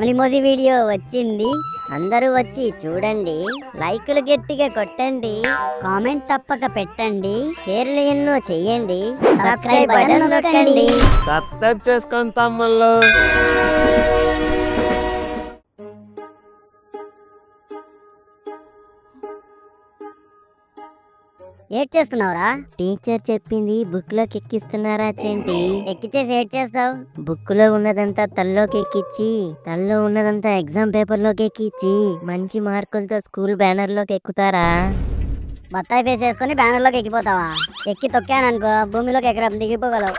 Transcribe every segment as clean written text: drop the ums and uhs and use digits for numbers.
Family మోజీ video వచ్చింది, అందరూ వచ్చి చూడండి, లైకులు గట్టిగా కొట్టండి, కామెంట్ తప్పక పెట్టండి, షేర్లు ఎన్నో చెయ్యండి, సబ్స్క్రైబ్ బటన్ నొక్కండి. సబ్స్క్రైబ్ చేసుకోండి తమ్ముళ్ళు. ఏడ్ చేస్తున్నావురా? టీచర్ చెప్పింది బుక్ లోకి ఎక్కిస్తున్నారా చెంటి? ఎక్కిచ్చేసి ఏడ్ చేస్తావు? బుక్ లో ఉన్నదంతా తల్లోకి ఎక్కిచ్చి, తల్లో ఉన్నదంతా ఎగ్జామ్ పేపర్ లోకి ఎక్కిచ్చి మంచి మార్కులతో స్కూల్ బ్యానర్ లోకి ఎక్కుతారా? బత్తాయి ఫేస్ చేసుకుని బ్యానర్ లోకి ఎక్కిపోతావా? ఎక్కి తొక్కాననుకో భూమిలోకి ఎకరం దిగిపోగలవు.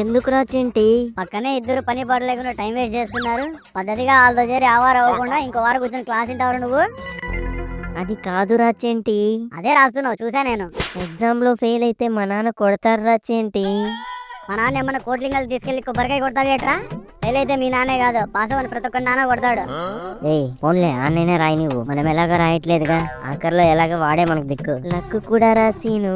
ఎందుకురా చెంటి? పక్కనే ఇద్దరు పని పాటు లేకుండా టైం వేస్ట్ చేస్తున్నారు. పద్ధతిగా వాళ్ళతో చేరి ఆవారు అవ్వకుండా ఇంకో వారు కూర్చొని క్లాస్ వింటావు నువ్వు. అది కాదురా చెంటి. అదే రాస్తున్నావు చూసా నేను. ఎగ్జామ్ లో ఫెయిల్ అయితే మా నాన్న కొడతారా చెంటి? మా నాన్న ఏమన్నా కోట్లింగాలు తీసుకెళ్లి కొబ్బరికాయ కొడతాడు ఏట్రా? ఫెయిల్ అయితే మీ నాన్నే కాదు, పాస్ అవ్వని ప్రతి ఒక్క నాన్న కొడతాడు. ఫోన్లే ఆన్లైనే రాయి, నువ్వు మనం ఎలాగ రాయట్లేదుగా, ఆఖరిలో ఎలాగ వాడే మనకు దిక్కు. లక్కు కూడా రాసీను.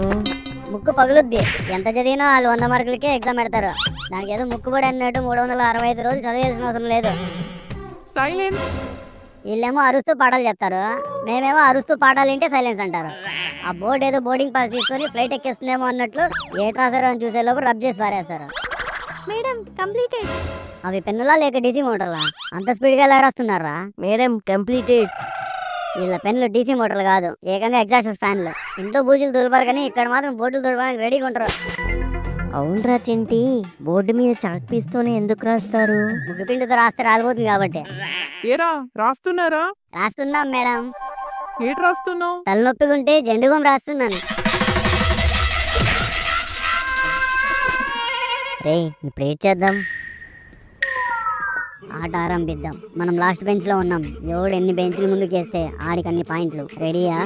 ముక్కు పగులుద్ది. ఎంత చదివినా వాళ్ళు 100 మార్కులకే ఎగ్జామ్ పెడతారు. దానికి ఏదో ముక్కుబడి అన్నట్టు 365 రోజులు చదివాల్సిన అవసరం లేదు. సైలెన్స్. వీళ్ళేమో అరుస్తూ పాఠాలు చెప్తారు, మేమేమో అరుస్తూ పాఠాలు వింటే సైలెన్స్ అంటారు. ఆ బోర్డు ఏదో బోర్డింగ్ పాస్ తీసుకొని ఫ్లైట్ ఎక్కేస్తుందేమో అన్నట్లు ఏట్ రాసారో అని చూసే లోపు రబ్ చేసి పారేస్తారు. Madam completed. అవి పెన్నులా లేక డీసీ మోటార్లా? అంత స్పీడ్గా ఎలా రాస్తున్నారా? Madam completed. వీళ్ళ పెన్నులు డీసీ మోటార్లు కాదు, ఏకంగా ఎగ్జాస్ట్ ఫ్యాన్లు. ఇంట్లో బూజులు దులపారు కానీ ఇక్కడ మాత్రం బోర్డులు దులపడానికి రెడీగా ఉంటారు. అవునరా చెంటి, బోర్డు మీద చాక్ పీస్తోనే ఎందుకు రాస్తారు? ముగ్గుపిండితో రాస్తే రాలిపోతుంది కాబట్టి. ఏరా రాస్తున్నారా? రాస్తున్నాం మేడం. ఏటి రాస్తున్నావు? తలనొప్పిగుంటే జెండుగం రాస్తున్నాను. ఇప్పుడు ఏం చేద్దాం? ఆట ఆరంభిద్దాం. మనం లాస్ట్ బెంచ్ లో ఉన్నాం. ఎవడు ఎన్ని బెంచ్లు ముందుకేస్తే ఆడికి అన్ని పాయింట్లు. రెడీయా?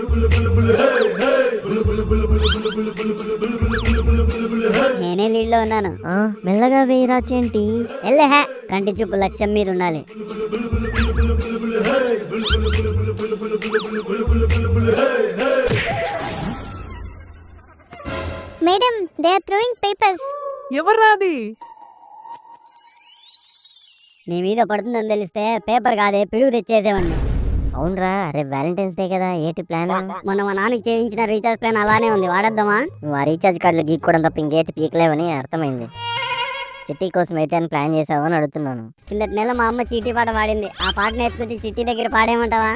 నేనే లీడ్ లో ఉన్నాను. మెల్లగా వేయరా చెంటి. ఎల్లే కంటి చూపు లక్ష్యం మీద ఉండాలి. Madam, they are throwing papers. ఎవర్రాది? నీ మీద పడుతుందని తెలిస్తే పేపర్ కాదే పిడుగు తెచ్చేసేవాడిని. అవునరా, రేపు వ్యాలంటైన్స్ డే కదా, ఏంటి ప్లాన్? మొన్న మా నాన్నకి చేయించిన రీఛార్జ్ ప్లాన్ అలానే ఉంది, వాడేద్దామా? నువ్వు ఆ రీఛార్జ్ కార్డులు గీక్కోవడం తప్ప ఇంకేటి పీకలేవని అర్థమైంది. చిట్టి కోసం అయితే అని ప్లాన్ చేసావు అని అడుగుతున్నాను. కిందటి నెల మా అమ్మ చీటీ పాట పాడింది. ఆ పాట నేర్చుకొచ్చి చిట్టి దగ్గర పాడేయమంటావా?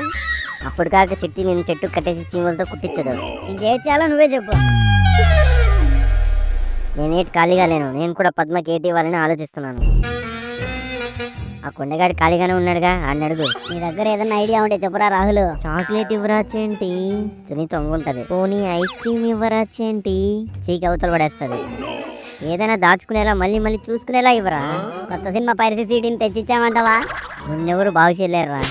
అప్పుడు కాక చిట్టి నేను చెట్టు కట్టేసి చీమలతో కుట్టించదు. ఇంకేం చేయాలో నువ్వే చెప్పు. నేనేటి ఖాళీగా లేను, నేను కూడా పద్మకి ఏటి ఇవ్వాలని ఆలోచిస్తున్నాను. ఆ కొండగాడి ఖాళీగానే ఉన్నాడుగా, ఆడిని అడుగు. నీ దగ్గర ఏదైనా ఐడియా ఉంటే చెప్పురా రాహుల్. చాక్లెట్ ఇవ్వరా చెంటి? సునీత వంగుంటది. పోనీ ఐస్ క్రీమ్ ఇవ్వరా చెంటి? చీకి అవతల పడేస్తుంది. ఏదైనా దాచుకునేలా మళ్ళీ మళ్ళీ చూసుకునేలా ఇవ్వరా? కొత్త సినిమా పైరసీ సీడీని తెచ్చిచ్చామంటావా? నిన్నెవరు బాగు చేయలేరురా.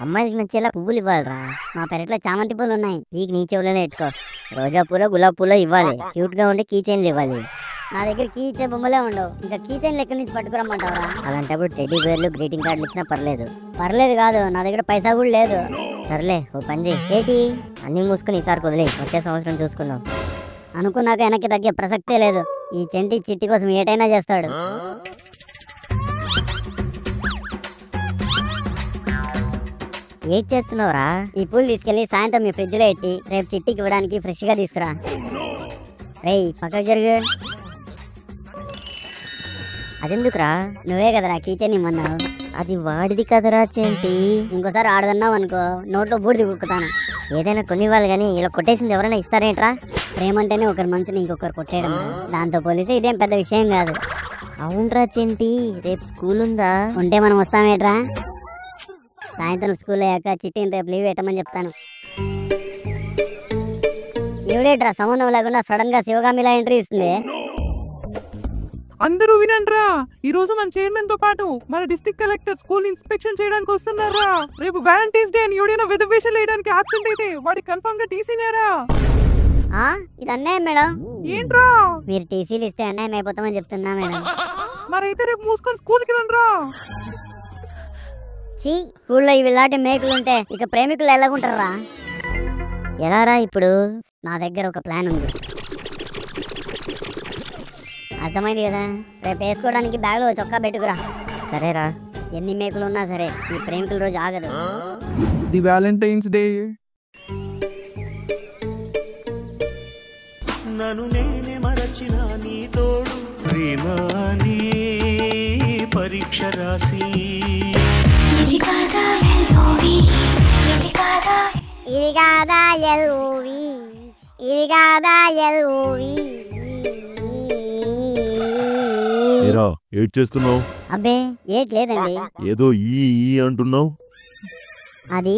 అమ్మాయిలకి నచ్చేలా పువ్వులు ఇవ్వాలిరా. మా పెరట్లో చామంతి పూలు ఉన్నాయి. పీకి నీ చెవులోనే పెట్టుకో. రోజా పూలో గులాబీ పూలో ఇవ్వాలి. క్యూట్ గా ఉంటే కీ చైన్లు ఇవ్వాలి. నా దగ్గర కీ ఇచ్చే బొమ్మలే ఉండవు, ఇంకా కీ చైన్లు ఎక్కడి నుంచి పట్టుకురమ్మంటావా? అలాంటప్పుడు టెడ్డీ బేర్లు గ్రీటింగ్ కార్డులు ఇచ్చినా పర్లేదు. పర్లేదు కాదు, నా దగ్గర పైసా కూడా లేదు. సర్లే, ఓ పని చేయి. ఏటి అన్ని మూసుకుని ఈసారి వదిలే, వచ్చే సంవత్సరం చూసుకుందాం. అనుకున్నాక వెనక్కి తగ్గే ప్రసక్తే లేదు. ఈ చెంటి చిట్టి కోసం ఏటైనా చేస్తాడు. ఏం చేస్తున్నావురా? ఈ పూలు తీసుకెళ్లి సాయంత్రం మీ ఫ్రిడ్జ్ లో పెట్టి రేపు చిట్టికి ఇవ్వడానికి ఫ్రెష్ గా తీసుకురా. రేయ్ పక్కకు జరుగు. అదెందుకురా? నువ్వే కదరా కీచైన్ ఇమ్మన్నావు. అది వాడిది కదరా చెంటి. ఇంకోసారి ఆడదన్నావు అనుకో నోట్లో బూడిది కుక్కుతాను. ఏదైనా కొనివ్వాలి గానీ ఇలా కొట్టేసింది ఎవరైనా ఇస్తారేంట్రా? ప్రేమంటేనే ఒకరి మనసుని ఇంకొకరు కొట్టేయడం, దాంతో పోలిస్తే ఇదేం పెద్ద విషయం కాదు. అవునరా చెంటి, రేపు స్కూల్ ఉందా? ఉంటే మనం వస్తామేట్రా? సాయంత్రం స్కూల్ అయ్యాక చిట్టిని రేపు లీవ్ పెట్టమని చెప్తాను. ఈవిడేట్రా సంబంధం లేకుండా సడన్ గా శివగామిలా ఎంట్రీ ఇస్తుంది. అందరూ వినండ్రా, ఈ రోజు మన చైర్మన్ తో పాటు మన డిస్ట్రిక్ట్ కలెక్టర్ స్కూల్ ఇన్స్పెక్షన్ చేయడానికి వస్తున్నారా. రేపు వ్యాలంటైన్స్ డే అని ఎవడైనా విధవేషాలు వేయడానికి ఆబ్సెంట్ అయితే వాడి కన్ఫర్మ్ గా టీసీనేరా. ఇది అన్యాయం మేడం. ఏంట్రా? మీరు టీసీలు ఇస్తే అన్యాయం అయిపోతామని చెప్తున్నా మేడం. మరైతే రేపు మూసుకొని స్కూల్ కి రండ్రా. స్కూల్లో ఇవి ఇలాంటి మేకులు ఉంటే ఇక ప్రేమికులు ఎలాగుంటారా? ఎలారా ఇప్పుడు? నా దగ్గర ఒక ప్లాన్ ఉంది. అర్థమైంది కదా? రేపు వేసుకోవడానికి బ్యాగ్లో చొక్కా పెట్టుకురా. సరేరా. ఎన్ని మేకులు ఉన్నా సరే ఈ ప్రేమికుల రోజు ఆగదు. The Valentine's day. నన్ను నేనే మరచిన నీ తోడు ప్రేమ నీ పరీక్ష రాసి ఇది కాదా ఎల్ఓవి, ఇది కాదా ఎల్ఓవి. ఏరా ఏడ్ చేస్తున్నావు? అబ్బే ఏట్ లేదండి, ఏదో ఈ అంటున్నావు. అది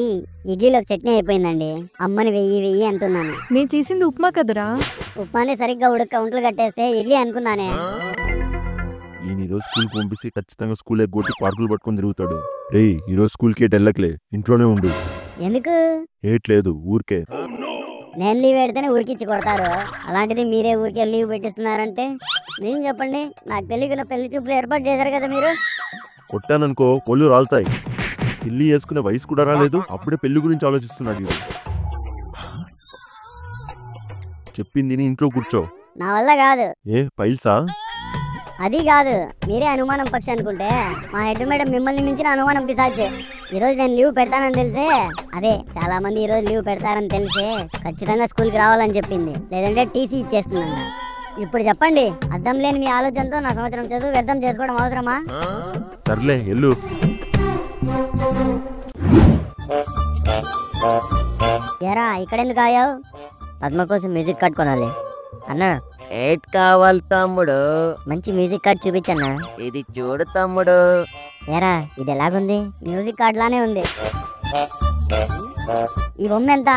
ఇడ్లీలోకి చట్నీ అయిపోయిందండి. అమ్మని వెయ్యి అంటున్నాను. నేను చేసింది ఉప్మా కదరా. ఉప్మాని సరిగ్గా ఒంట్లు కట్టేస్తే ఇడ్లీ అనుకున్నానే. ఈరోజు స్కూల్ పంపిస్తే ఖచ్చితంగా స్కూల్ ఎగ్గొట్టి పార్కులు పట్టుకొని తిరుగుతాడు. రే ఈరోజు స్కూల్కి వెళ్ళకలే, ఇంట్లోనే ఉండు. ఎందుకు? ఏట్లేదు ఊరికే. నేను లీవ్ పెడితేనే ఊరికిచ్చి కొడతారు, అలాంటిది మీరే ఊరికే లీవ్ పెట్టిస్తున్నారంటే నేను చెప్పండి. నాకు తెలియకుండా పెళ్లి చూపులు ఏర్పాటు చేశారు కదా మీరు. కొట్టాననుకో కొళ్ళు రాలుతాయి. పెళ్లి చేసుకునే వయసు కూడా రాలేదు, అప్పుడే పెళ్లి గురించి ఆలోచిస్తున్నాడు. చెప్పింది ఇంట్లో కూర్చో. నా వల్ల కాదు. ఏ పైల్సా? అది కాదు, మీరే అనుమానం పక్షి అనుకుంటే మా హెడ్ మేడం మిమ్మల్ని మించిన అనుమానం పిశాచే. ఈరోజు నేను లీవ్ పెడతానని తెలిసే, అదే చాలా మంది ఈరోజు లీవ్ పెడతారని తెలిసే ఖచ్చితంగా స్కూల్కి రావాలని చెప్పింది, లేదంటే టీసీ ఇచ్చేస్తుందంట. ఇప్పుడు చెప్పండి, అర్థం లేని మీ ఆలోచనతో నా సంవత్సరం చదువు వ్యర్థం చేసుకోవడం అవసరమా? సర్లే ఎల్లు. ఎరా ఇక్కడెందుకు ఆయావు? పద్మ కోసం మ్యూజిక్ కార్డ్ కొనాలి అన్నా. ఏట్ కావాలి తమ్ముడు? మంచి మ్యూజిక్ కార్డ్ చూపించన్నా. ఇది చూడు తమ్ముడు. ఏరా ఇది ఎలాగుంది? మ్యూజిక్ కార్డ్ లానే ఉంది. ఈ బొమ్మ ఎంత?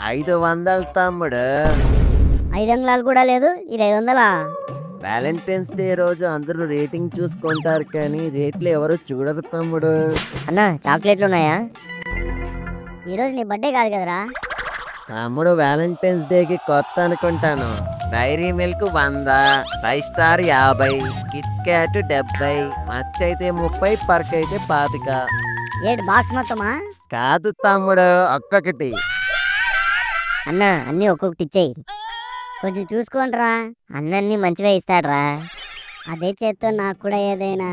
500 తమ్ముడు. 5 అంగుళాలు కూడా లేదు, ఇది 500. వ్యాలంటైన్స్ డే రోజు అందరూ రేటింగ్ చూసుకుంటారు కానీ రేట్లు ఎవరు చూడరు తమ్ముడు. అన్నా చాక్లెట్లు ఉన్నాయా? ఈరోజు నీ బర్త్డే కాదు కదరా. తమ్ముడు వ్యాలంటైన్స్ డేకి కొత్త అనుకుంటాను. Dairy Milk 100, 5 Star 50, Kit Kat 70, మచ్చ అయితే 30, పర్క్ అయితే 25. ఏడు బాక్స్ మొత్తమా? కాదు తమ్ముడు, ఒక్కొక్కటి. అన్నా అన్నీ ఒక్కొక్కటి ఇచ్చేయి. కొంచెం చూసుకోండిరా. అన్నీ మంచివే ఇస్తాడ్రా. అదే చేత్తో నాకు కూడా ఏదైనా.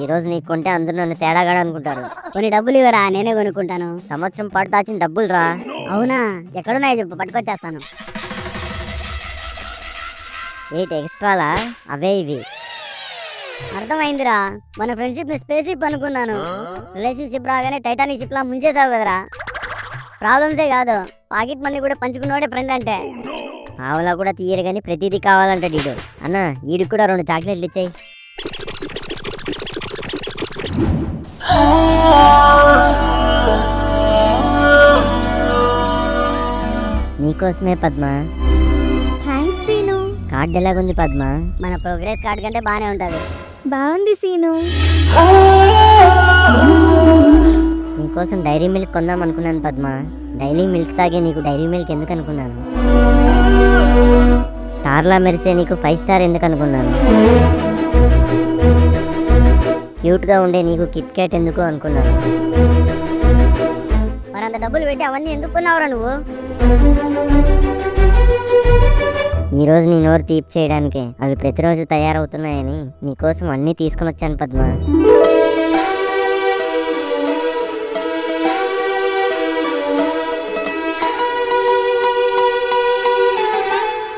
ఈరోజు నీకు కొంటే అందరూ నన్ను తేడాగాడు అనుకుంటారు. కొన్ని డబ్బులు ఇవ్వరా, నేనే కొనుక్కుంటాను. సంవత్సరం పాటు దాచిన డబ్బులు రా. అవునా? ఎక్కడున్నాయో చెప్పు, పట్టుకొచ్చేస్తాను. ఏటి ఎక్స్ట్రాలా? అవే ఇవి. అర్థమైందిరా, మన ఫ్రెండ్షిప్ ని స్పేస్ షిప్ అనుకున్నాను. రిలేషన్షిప్ రాగానే టైటానిక్ షిప్ లా ముంచేసావు కదరా. ప్రాబ్లమ్సే కాదు, పాకెట్ మనీ కూడా పంచుకున్నవాడే ఫ్రెండ్ అంటే. ఆవులా కూడా తీయరు కానీ ప్రతిదీ కావాలంటాడు ఈడు. అన్న ఈడికి కూడా 2 చాక్లెట్లు ఇచ్చాయి. నీకోసమే పద్మ. Thanks scene. కార్డు ఎలాగుంది పద్మ? మన ప్రోగ్రెస్ కార్డ్ కంటే బానే ఉంటది. బాగుంది సీను. నీకోసం డైరీ మిల్క్ కొందాం అనుకున్నాను పద్మ. డైలీ మిల్క్ తాగే నీకు డైరీ మిల్క్ ఎందుకు అనుకున్నాను. స్టార్లా మెరిసే నీకు 5 స్టార్ ఎందుకు అనుకున్నాను. క్యూట్గా ఉండే నీకు కిట్ క్యాట్ ఎందుకు అనుకున్నాను. మరి అంత డబ్బులు పెట్టి అవన్నీ ఎందుకు కొన్నావురా నువ్వు? ఈరోజు నీ నోరు తీపి చేయడానికి అవి ప్రతిరోజు తయారవుతున్నాయని నీకోసం అన్నీ తీసుకుని వచ్చాను పద్మ.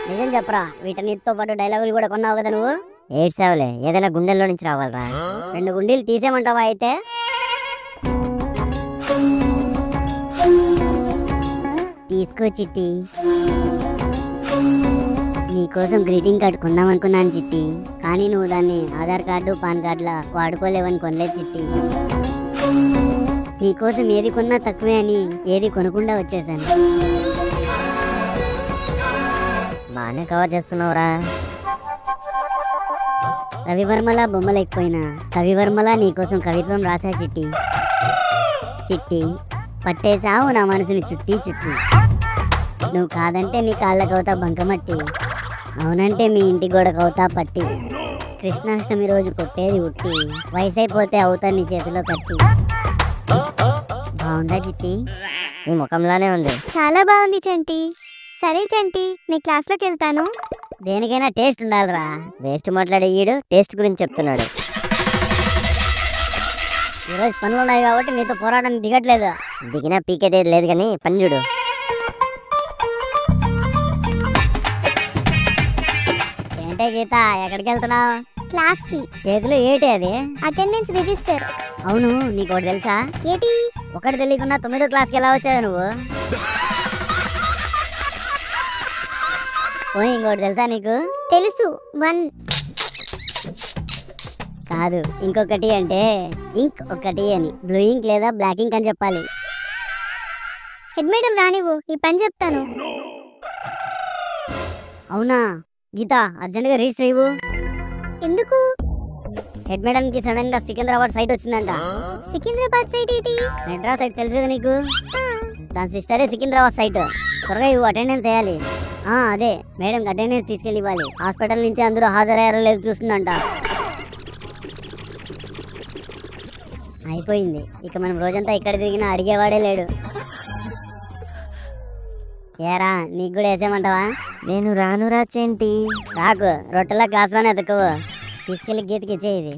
నిజం చెప్పరా, వీటన్నిటితో పాటు డైలాగులు కూడా కొన్నావు కదా నువ్వు? ఏడ్సావులే, ఏదైనా గుండెల్లో నుంచి రావాలరా. 2 గుండీలు తీసేయమంటావా అయితే? తీసుకో చిట్టి. నీకోసం గ్రీటింగ్ కార్డు కొందాం అనుకున్నాను చిట్టి, కానీ నువ్వు దాన్ని ఆధార్ కార్డు పాన్ కార్డులా వాడుకోలేవని కొనలేదు చిట్టి. నీకోసం ఏది కొన్నా తక్కువే అని ఏది కొనకుండా వచ్చేసాను. బాగానే కవర్ చేస్తున్నావురా. రవివర్మలా బొమ్మలేకపోయినా కవివర్మలా నీకోసం కవిత్వం రాసా చిట్టి. చిట్టి పట్టేశావు నా మనసుని చుట్టి చుట్టి. నువ్వు కాదంటే నీ కాళ్ళకవుతా బంకమట్టి, అవునంటే మీ ఇంటి గోడకవుతా పట్టి. కృష్ణాష్టమి రోజు కొట్టేది ఉట్టి, వయసైపోతే అవుతా నీ చేతిలో కట్టి. బాగుందా చిట్టి? నీ ముఖంలానే ఉంది. చాలా బాగుంది చంటి. సరే చంటి, నీ క్లాస్లోకి వెళ్తాను. దేనికైనా టేస్ట్ ఉండాలిరా. వేస్ట్ మాట్లాడే ఈడు టేస్ట్ గురించి చెప్తున్నాడు. ఈరోజు పనులు ఉన్నాయి కాబట్టి నీతో పోరాటానికి దిగట్లేదు. దిగినా పీకెట్ లేదు కానీ పని చూడు. ఏంటే గీత, ఎక్కడికి వెళ్తున్నావు? క్లాస్ కి. చేతిలో ఏటి అది? Attendance register. అవును, నీకు ఒకటి తెలుసా? ఏటి? ఒకటి తెలియకుండా 9వ క్లాస్కి ఎలా వచ్చావు నువ్వు? పోయి ఇంకోటి తెలుసా నీకు? తెలుసు. 1. కాదు, ఇంకొకటి అంటే ఇంక్ ఒకటి అని. బ్లూ ఇంక్ లేదా బ్లాక్ ఇంక్ అని చెప్పాలి. హెడ్ మేడం రానివ్వు, ఈ పని చెప్తాను. అవునా గీత, అర్జెంటుగా రిజిస్టర్ ఇవ్వు. ఎందుకు? హెడ్ మేడం కి సడన్ గా సికింద్రాబాద్ సైట్ వచ్చిందంట. సికింద్రాబాద్ సైట్ ఏంటి? మెడ్రాస్ సైట్ తెలిసేది నీకు? దాని సిస్టరే సికింద్రాబాద్ సైట్. త్వరగా ఇవ్వు, అటెండెన్స్ వేయాలి. అదే మేడం అటెండెన్స్ తీసుకెళ్ళి ఇవ్వాలి. హాస్పిటల్ నుంచి అందరూ హాజరయ్యారో లేదు చూస్తుందంట. అయిపోయింది, ఇక మనం రోజంతా ఇక్కడ తిరిగినా అడిగేవాడే లేడు. ఏరా, నీకు కూడా వేసేయమంటావా? నేను రాను రాచేంటి. రాకు, రొట్టెలా క్లాస్లోనే ఎతక్కువు. తీసుకెళ్ళి గీతకి ఇచ్చేది.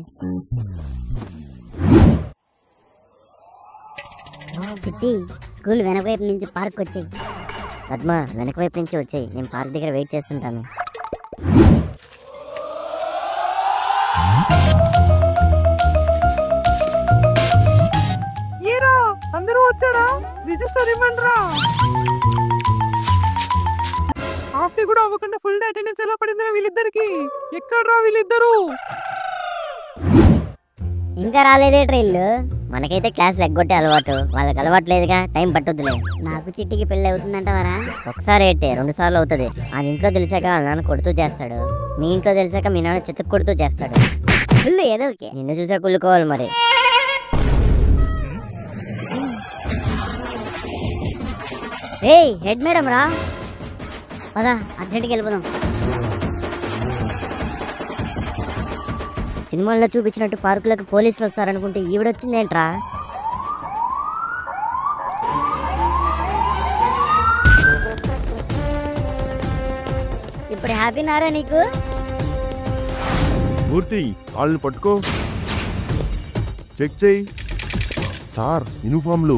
చిట్టి, స్కూల్ వెనక వైపు నుంచి పార్క్ వచ్చేయి. పద్మ, వెనక వైపు నుంచి వచ్చాయి. నేను పార్క్ దగ్గర వెయిట్ చేస్తుంటాను. ఏరా, అందరూ వచ్చారా? రిజిస్టర్ ఇవ్వండి రా. హాఫ్ డే కూడా అవ్వకుండా ఫుల్ డే అటెండెన్స్ ఎలా పడిందిరా వీళ్ళిద్దరికి? ఎక్కడ్రా వీళ్ళిద్దరు? ఇంకా రాలేదే ట్రైన్లు. మనకైతే క్లాస్ ఎగ్గొట్టే అలవాటు, వాళ్ళకి అలవాటు లేదుగా, టైం పట్టుద్దులే. నాకు చిట్టికి పెళ్ళి అవుతుందంటావరా? ఒకసారి అయితే 2 సార్లు అవుతుంది. ఆ ఇంట్లో తెలిసాక వాళ్ళ నాన్న కొడుతూ చేస్తాడు, మీ ఇంట్లో తెలిసాక మీ నాన్న చెత్త కొడుతూ చేస్తాడు. ఫుల్ ఏదో ఓకే. నిన్ను చూసా కుళ్ళుకోవాలి మరి. ఏయ్, హెడ్ మేడం రా. పదా, అర్జెంట్కి వెళ్ళిపోదాం. సినిమాల్లో చూపించినట్టు పార్కులకు పోలీసులు వస్తారనుకుంటే ఈవిడొచ్చిందేంట్రా? ఇప్పుడు హ్యాపీనారా నీకు? మూర్తి, వాళ్ళని పట్టుకో, చెక్ చేయి. సార్, యూనిఫామ్లు.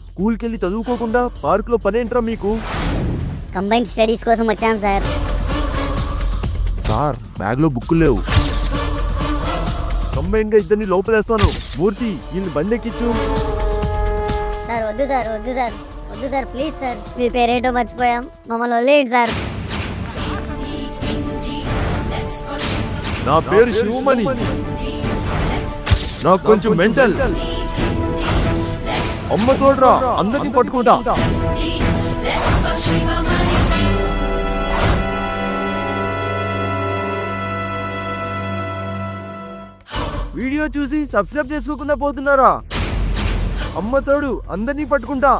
స్కూల్కి వెళ్ళి చదువుకోకుండా పార్కులో పనేంట్రా మీకు? కంబైన్డ్ స్టడీస్ కోసం వచ్చాను సార్. సార్, బ్యాగ్లో బుక్కులు లేవు. కంబైన్ గా ఇద్దరిని లోపలేస్తాను. మూర్తి, వీళ్ళని బండెక్కిచ్చు. సార్ వద్దు సార్, వద్దు సార్, వద్దు సార్, ప్లీజ్ సార్. మీ పేరేంటో మర్చిపోయాం, మమ్మల్ని వదిలేయండి సార్. నా పేరు శివమణి. నాకు కొంచెం మెంటల్. అమ్మ తోడ్రా, అందరినీ పట్టుకుంటా. వీడియో చూసి సబ్స్క్రైబ్ చేసుకోకుండా పోతున్నారా? అమ్మ తోడు, అందరినీ పట్టుకుంటా.